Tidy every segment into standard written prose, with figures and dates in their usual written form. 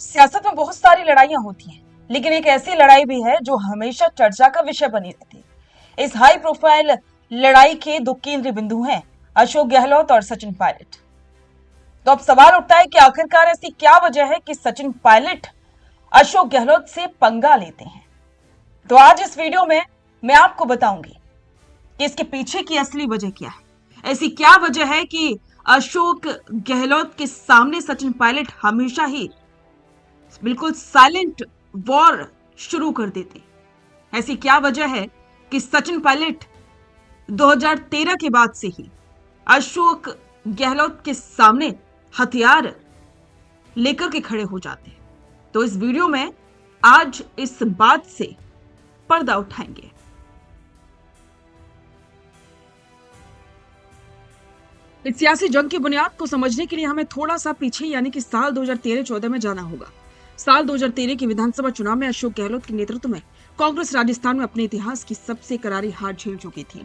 सियासत में बहुत सारी लड़ाइयां होती हैं, लेकिन एक ऐसी लड़ाई भी है जो हमेशा चर्चा का विषय बनी रहती है। इस हाई प्रोफाइल लड़ाई के दो केंद्रीय बिंदु हैं, अशोक गहलोत और सचिन पायलट। तो अब सवाल उठता है कि आखिरकार ऐसी क्या वजह है कि सचिन पायलट अशोक गहलोत से पंगा लेते हैं। तो आज इस वीडियो में मैं आपको बताऊंगी कि इसके पीछे की असली वजह क्या है। ऐसी क्या वजह है कि अशोक गहलोत के सामने सचिन पायलट हमेशा ही बिल्कुल साइलेंट वॉर शुरू कर देते। ऐसी क्या वजह है कि सचिन पायलट 2013 के बाद से ही अशोक गहलोत के सामने हथियार लेकर के खड़े हो जाते हैं। तो इस वीडियो में आज इस बात से पर्दा उठाएंगे। इस सियासी जंग की बुनियाद को समझने के लिए हमें थोड़ा सा पीछे यानी कि साल 2013-14 में जाना होगा। साल 2013 के विधानसभा चुनाव में अशोक गहलोत के नेतृत्व में कांग्रेस राजस्थान में अपने इतिहास की सबसे करारी हार झेल चुकी थी।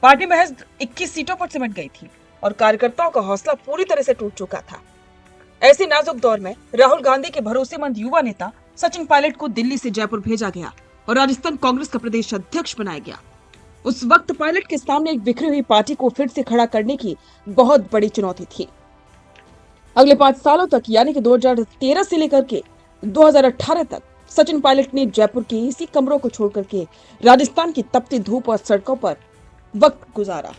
पार्टी महज 21 सीटों पर सिमट गई थी और कार्यकर्ताओं का हौसला पूरी तरह से टूट चुका था। ऐसे नाजुक दौर में राहुल गांधी के भरोसेमंद युवा नेता सचिन पायलट को दिल्ली से जयपुर भेजा गया और राजस्थान कांग्रेस का प्रदेश अध्यक्ष बनाया गया। उस वक्त पायलट के सामने एक बिखरी हुई पार्टी को फिर से खड़ा करने की बहुत बड़ी चुनौती थी। अगले 5 सालों तक यानी कि 2013 से लेकर के 2018 तक सचिन पायलट ने जयपुर के इसी कमरों को छोड़कर के राजस्थान की तपती धूप और सड़कों पर वक्त गुजारा।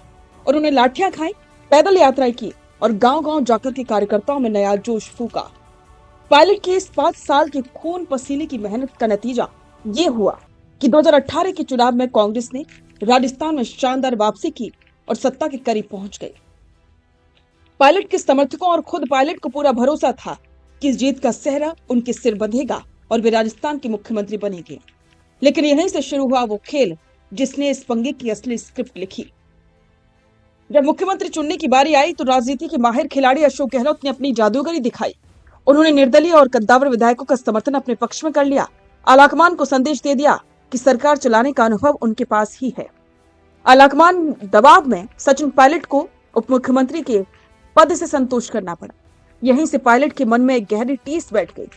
उन्होंने लाठियां खाई, पैदल यात्राएं की और गांव-गांव जाकर के कार्यकर्ताओं में नया जोश फूका। पायलट के इस 5 साल के खून पसीने की मेहनत का नतीजा ये हुआ कि 2018 के चुनाव में कांग्रेस ने राजस्थान में शानदार वापसी की और सत्ता के करीब पहुंच गई। पायलट के समर्थकों और खुद पायलट को पूरा भरोसा था कि इस जीत का सेहरा उनके सिर बंधेगा और वे राजस्थान के मुख्यमंत्री बनेंगे। लेकिन यहीं से शुरू हुआ वो खेल जिसने इस पंगे की असली स्क्रिप्ट लिखी। जब मुख्यमंत्री चुनने की बारी आई तो राजनीति के माहिर खिलाड़ी अशोक गहलोत ने अपनी जादूगरी दिखाई। उन्होंने निर्दलीय और कद्दावर विधायकों का समर्थन अपने पक्ष में कर लिया। आलाकमान को संदेश दे दिया कि सरकार चलाने का अनुभव उनके पास ही है। आलाकमान दबाव में सचिन पायलट को उप मुख्यमंत्री के पद से संतोष करना पड़ा। यहीं से पायलट के मन में एक गहरी टीस बैठ गई।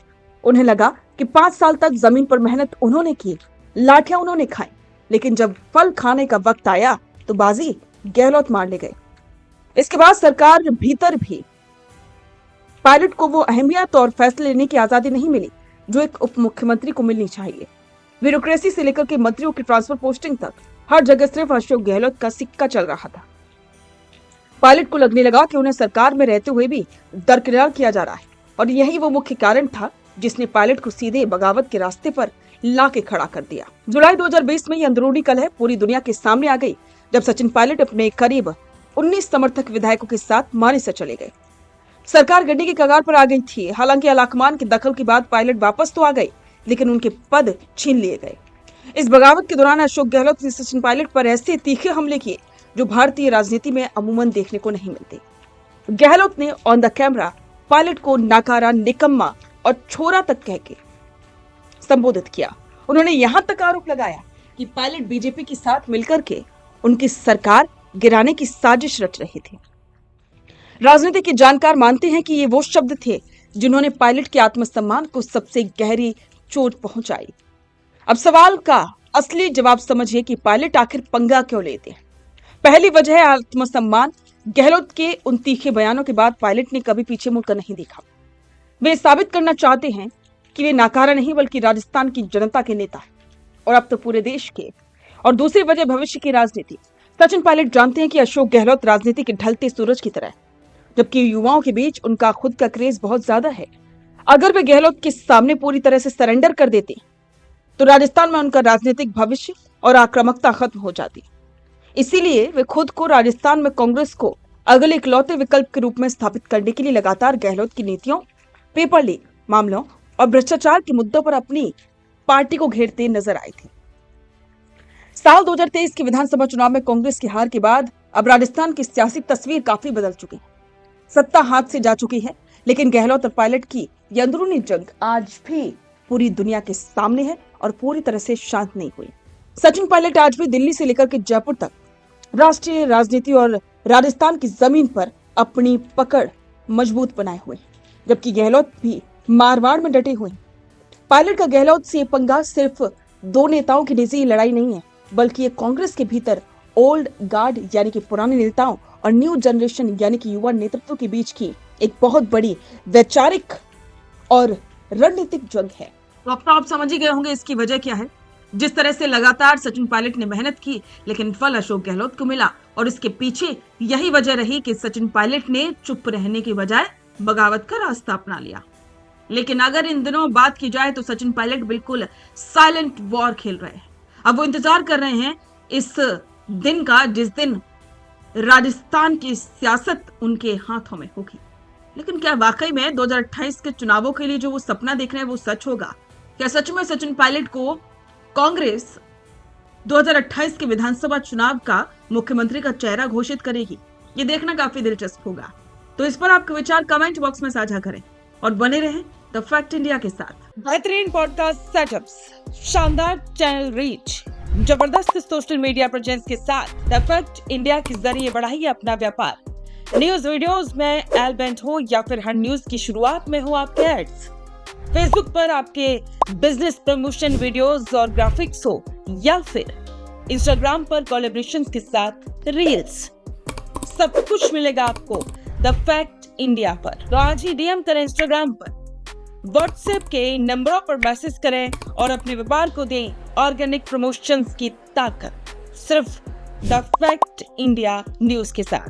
उन्हें लगा कि 5 साल तक जमीन पर मेहनत उन्होंने की, लाठियां उन्होंने खाई, लेकिन जब फल खाने का वक्त आया तो बाजी गहलोत मार ले गए। इसके बाद सरकार भीतर भी पायलट को वो अहमियत और फैसले लेने की आजादी नहीं मिली जो एक उप मुख्यमंत्री को मिलनी चाहिए। ब्यूरोक्रेसी से लेकर के मंत्रियों की ट्रांसफर पोस्टिंग तक हर जगह सिर्फ अशोक गहलोत का सिक्का चल रहा था। पायलट को लगने लगा कि उन्हें सरकार में रहते हुए भी दरकिनार किया जा रहा है और यही वो मुख्य कारण था जिसने पायलट को सीधे बगावत के रास्ते पर ला के खड़ा कर दिया। जुलाई 2020 में ये अंदरूनी कलह पूरी दुनिया के सामने आ गई जब सचिन पायलट अपने करीब 19 समर्थक विधायकों के साथ माने से चले गए। सरकार गिरने की कगार पर आ गई थी। हालांकि आलाकमान के दखल के बाद पायलट वापस तो आ गए, लेकिन उनके पद छीन लिए गए। इस बगावत के दौरान अशोक गहलोत ने सचिन पायलट पर ऐसे तीखे हमले किए जो भारतीय राजनीति में अमूमन देखने को नहीं मिलते। गहलोत ने ऑन द कैमरा पायलट को नाकारा, निकम्मा और छोरा तक कह के संबोधित किया। उन्होंने यहां तक आरोप लगाया कि पायलट बीजेपी के साथ मिलकर के उनकी सरकार गिराने की साजिश रच रहे थे। राजनीति के जानकार मानते हैं कि ये वो शब्द थे जिन्होंने पायलट के आत्मसम्मान को सबसे गहरी चोट पहुंचाई। अब सवाल का असली जवाब समझिए कि पायलट आखिर पंगा क्यों लेते हैं। पहली वजह है आत्मसम्मान। गहलोत के उन तीखे बयानों के बाद पायलट ने कभी पीछे मुड़कर नहीं देखा। वे साबित करना चाहते हैं कि वे नाकारा नहीं बल्कि राजस्थान की जनता के नेता हैं और अब तो पूरे देश के। और दूसरी वजह भविष्य की राजनीति। सचिन पायलट जानते हैं कि अशोक गहलोत राजनीति के ढलते सूरज की तरह है, जबकि युवाओं के बीच उनका खुद का क्रेज बहुत ज्यादा है। अगर वे गहलोत के सामने पूरी तरह से सरेंडर कर देते तो राजस्थान में उनका राजनीतिक भविष्य और आक्रामकता खत्म हो जाती। इसीलिए वे खुद को राजस्थान में कांग्रेस को अगले इकलौते विकल्प के रूप में स्थापित करने के लिए लगातार गहलोत की नीतियों, पेपर लीक मामलों और भ्रष्टाचार के मुद्दों पर अपनी पार्टी को घेरते नजर आए थे। साल 2023 के विधानसभा चुनाव में कांग्रेस की हार के बाद अब राजस्थान की सियासी तस्वीर काफी बदल चुकी है। सत्ता हाथ से जा चुकी है, लेकिन गहलोत और पायलट की ये अंदरूनी जंग आज भी पूरी दुनिया के सामने है और पूरी तरह से शांत नहीं हुई। सचिन पायलट आज भी दिल्ली से लेकर के जयपुर तक राष्ट्रीय राजनीति और राजस्थान की जमीन पर अपनी पकड़ मजबूत बनाए हुए, जबकि गहलोत भी मारवाड़ में डटे हुए। पायलट का गहलोत से ये पंगा सिर्फ दो नेताओं की निजी लड़ाई नहीं है, बल्कि ये कांग्रेस के भीतर ओल्ड गार्ड यानी कि पुराने नेताओं और न्यू जनरेशन यानी कि युवा नेतृत्व के बीच की एक बहुत बड़ी वैचारिक और रणनीतिक जंग है। तो अब तो आप समझ ही गए होंगे इसकी वजह क्या है। जिस तरह से लगातार सचिन पायलट ने मेहनत की, लेकिन फल अशोक गहलोत को मिला, और इसके पीछे यही वजह रही कि सचिन पायलट ने चुप रहने की बजाय बगावत का रास्ता अपना लिया। लेकिन अगर इन दिनों बात की जाए तो सचिन पायलट बिल्कुल साइलेंट वॉर खेल रहे हैं। अब वो इंतजार कर रहे हैं इस दिन का जिस दिन राजस्थान की सियासत उनके हाथों में होगी। लेकिन क्या वाकई में 2028 के चुनावों के लिए जो वो सपना देख रहे हैं वो सच होगा? क्या सच में सचिन पायलट को कांग्रेस 2028 के विधानसभा चुनाव का मुख्यमंत्री का चेहरा घोषित करेगी? ये देखना काफी दिलचस्प होगा। तो इस पर आपके विचार कमेंट बॉक्स में साझा करें और बने रहें द फैक्ट इंडिया के साथ। बेहतरीन पॉडकास्ट सेटअप्स, शानदार चैनल रीच, जबरदस्त सोशल मीडिया प्रेजेंस के साथ द फैक्ट इंडिया के जरिए बढ़ाइए अपना व्यापार। न्यूज वीडियोस में एलबेंट हो या फिर हर न्यूज की शुरुआत में हो आपके एड्स, फेसबुक पर आपके बिजनेस प्रमोशन वीडियोस और ग्राफिक्स हो, या फिर इंस्टाग्राम पर कोलैबोरेशन के साथ रील्स, सब कुछ मिलेगा आपको द फैक्ट इंडिया पर। तो आज ही डीएम करें इंस्टाग्राम पर, व्हाट्सएप के नंबरों पर मैसेज करें और अपने व्यापार को दें ऑर्गेनिक प्रमोशंस की ताकत, सिर्फ द फैक्ट इंडिया न्यूज के साथ।